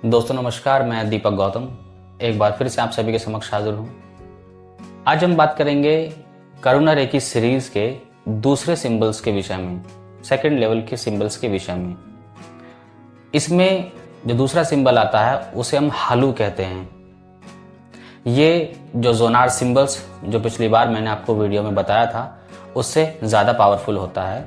दोस्तों नमस्कार, मैं दीपक गौतम एक बार फिर से आप सभी के समक्ष हाजिर हूँ। आज हम बात करेंगे करुणा रेकी सीरीज के दूसरे सिंबल्स के विषय में, सेकंड लेवल के सिंबल्स के विषय में। इसमें जो दूसरा सिंबल आता है उसे हम हालू कहते हैं। ये जो जोनार सिंबल्स जो पिछली बार मैंने आपको वीडियो में बताया था उससे ज़्यादा पावरफुल होता है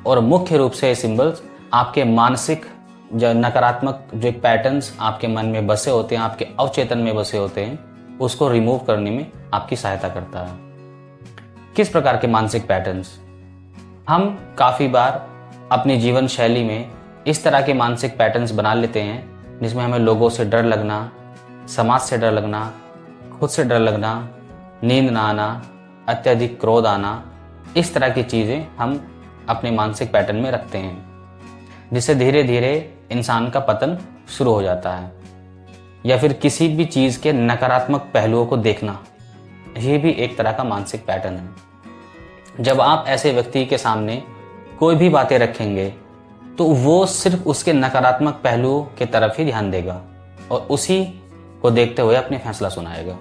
और मुख्य रूप से ये सिंबल्स आपके मानसिक जो नकारात्मक जो एक पैटर्न्स आपके मन में बसे होते हैं, आपके अवचेतन में बसे होते हैं, उसको रिमूव करने में आपकी सहायता करता है। किस प्रकार के मानसिक पैटर्न्स? हम काफ़ी बार अपनी जीवन शैली में इस तरह के मानसिक पैटर्न्स बना लेते हैं जिसमें हमें लोगों से डर लगना, समाज से डर लगना, खुद से डर लगना, नींद ना आना, अत्यधिक क्रोध आना, इस तरह की चीज़ें हम अपने मानसिक पैटर्न में रखते हैं, जिससे धीरे धीरे इंसान का पतन शुरू हो जाता है। या फिर किसी भी चीज़ के नकारात्मक पहलुओं को देखना, ये भी एक तरह का मानसिक पैटर्न है। जब आप ऐसे व्यक्ति के सामने कोई भी बातें रखेंगे तो वो सिर्फ उसके नकारात्मक पहलुओं के तरफ ही ध्यान देगा और उसी को देखते हुए अपने फैसला सुनाएगा।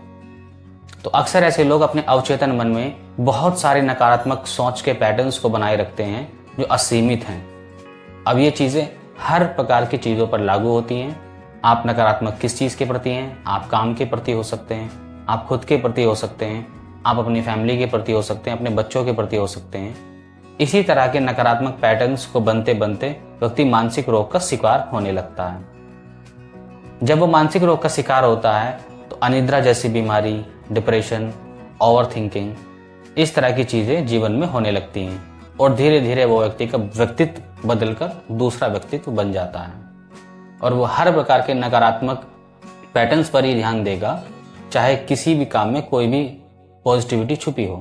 तो अक्सर ऐसे लोग अपने अवचेतन मन में बहुत सारे नकारात्मक सोच के पैटर्न्स को बनाए रखते हैं जो असीमित हैं। अब ये चीज़ें हर प्रकार की चीज़ों पर लागू होती हैं। आप नकारात्मक किस चीज़ के प्रति हैं? आप काम के प्रति हो सकते हैं, आप खुद के प्रति हो सकते हैं, आप अपनी फैमिली के प्रति हो सकते हैं, अपने बच्चों के प्रति हो सकते हैं। इसी तरह के नकारात्मक पैटर्न्स को बनते बनते व्यक्ति मानसिक रोग का शिकार होने लगता है। जब वो मानसिक रोग का शिकार होता है तो अनिद्रा जैसी बीमारी, डिप्रेशन, ओवर थिंकिंग, इस तरह की चीज़ें जीवन में होने लगती हैं और धीरे धीरे वो व्यक्ति का व्यक्तित्व बदलकर दूसरा व्यक्तित्व बन जाता है और वो हर प्रकार के नकारात्मक पैटर्न्स पर ही ध्यान देगा, चाहे किसी भी काम में कोई भी पॉजिटिविटी छुपी हो।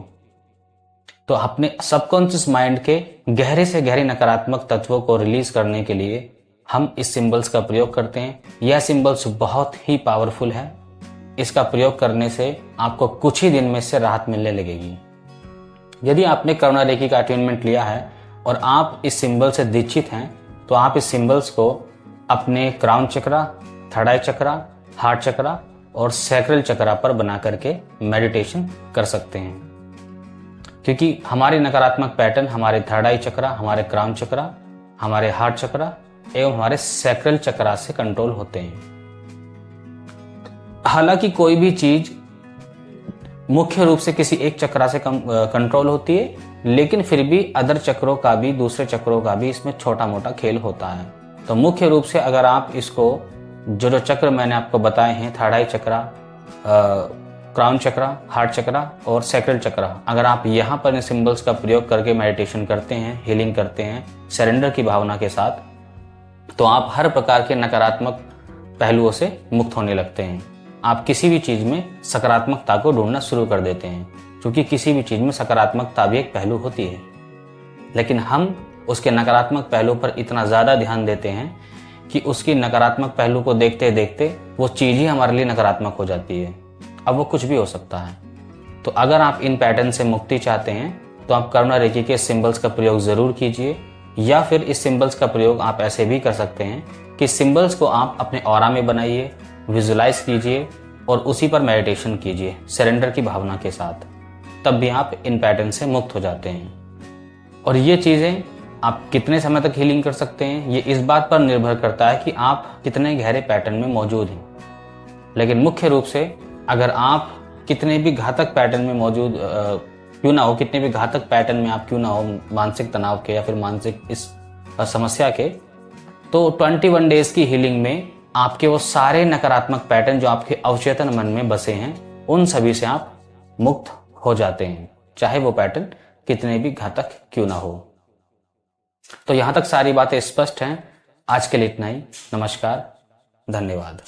तो अपने सबकॉन्शियस माइंड के गहरे से गहरे नकारात्मक तत्वों को रिलीज करने के लिए हम इस सिंबल्स का प्रयोग करते हैं। यह सिंबल्स बहुत ही पावरफुल है। इसका प्रयोग करने से आपको कुछ ही दिन में इससे राहत मिलने लगेगी। यदि आपने करुणा रेकी का अटेनमेंट लिया है और आप इस सिंबल से दीक्षित हैं तो आप इस सिंबल्स को अपने क्राउन चक्रा, थर्ड आई चक्रा, हार्ट चक्रा और सैक्रल चक्रा पर बना करके मेडिटेशन कर सकते हैं, क्योंकि हमारे नकारात्मक पैटर्न हमारे थर्ड आई चक्रा, हमारे क्राउन चक्रा, हमारे हार्ट चक्रा एवं हमारे सैक्रल चक्रा से कंट्रोल होते हैं। हालांकि कोई भी चीज मुख्य रूप से किसी एक चक्रा से कंट्रोल होती है, लेकिन फिर भी अदर चक्रों का भी, दूसरे चक्रों का भी इसमें छोटा मोटा खेल होता है। तो मुख्य रूप से अगर आप इसको जो चक्र मैंने आपको बताए हैं, थर्ड आई चक्रा, क्राउन चक्रा, हार्ट चक्रा और सैक्रल चक्रा, अगर आप यहाँ पर इन सिंबल्स का प्रयोग करके मेडिटेशन करते हैं, हीलिंग करते हैं सरेंडर की भावना के साथ, तो आप हर प्रकार के नकारात्मक पहलुओं से मुक्त होने लगते हैं। आप किसी भी चीज़ में सकारात्मकता को ढूंढना शुरू कर देते हैं, क्योंकि किसी भी चीज़ में सकारात्मकता भी एक पहलू होती है, लेकिन हम उसके नकारात्मक पहलू पर इतना ज़्यादा ध्यान देते हैं कि उसकी नकारात्मक पहलू को देखते देखते वो चीज़ ही हमारे लिए नकारात्मक हो जाती है। अब वो कुछ भी हो सकता है। तो अगर आप इन पैटर्न से मुक्ति चाहते हैं तो आप करुणा रेकी के सिंबल्स का प्रयोग ज़रूर कीजिए, या फिर इस सिंबल्स का प्रयोग आप ऐसे भी कर सकते हैं कि सिंबल्स को आप अपने ऑरा में बनाइए, विजुलाइज कीजिए और उसी पर मेडिटेशन कीजिए सरेंडर की भावना के साथ। तब भी आप इन पैटर्न से मुक्त हो जाते हैं। और ये चीज़ें आप कितने समय तक हीलिंग कर सकते हैं, ये इस बात पर निर्भर करता है कि आप कितने गहरे पैटर्न में मौजूद हैं। लेकिन मुख्य रूप से अगर आप कितने भी घातक पैटर्न में मौजूद क्यों ना हो, कितने भी घातक पैटर्न में आप क्यों ना हो, मानसिक तनाव के या फिर मानसिक इस समस्या के, तो 21 डेज की हीलिंग में आपके वो सारे नकारात्मक पैटर्न जो आपके अवचेतन मन में बसे हैं, उन सभी से आप मुक्त हो जाते हैं, चाहे वो पैटर्न कितने भी घातक क्यों ना हो। तो यहां तक सारी बातें स्पष्ट हैं। आज के लिए इतना ही। नमस्कार, धन्यवाद।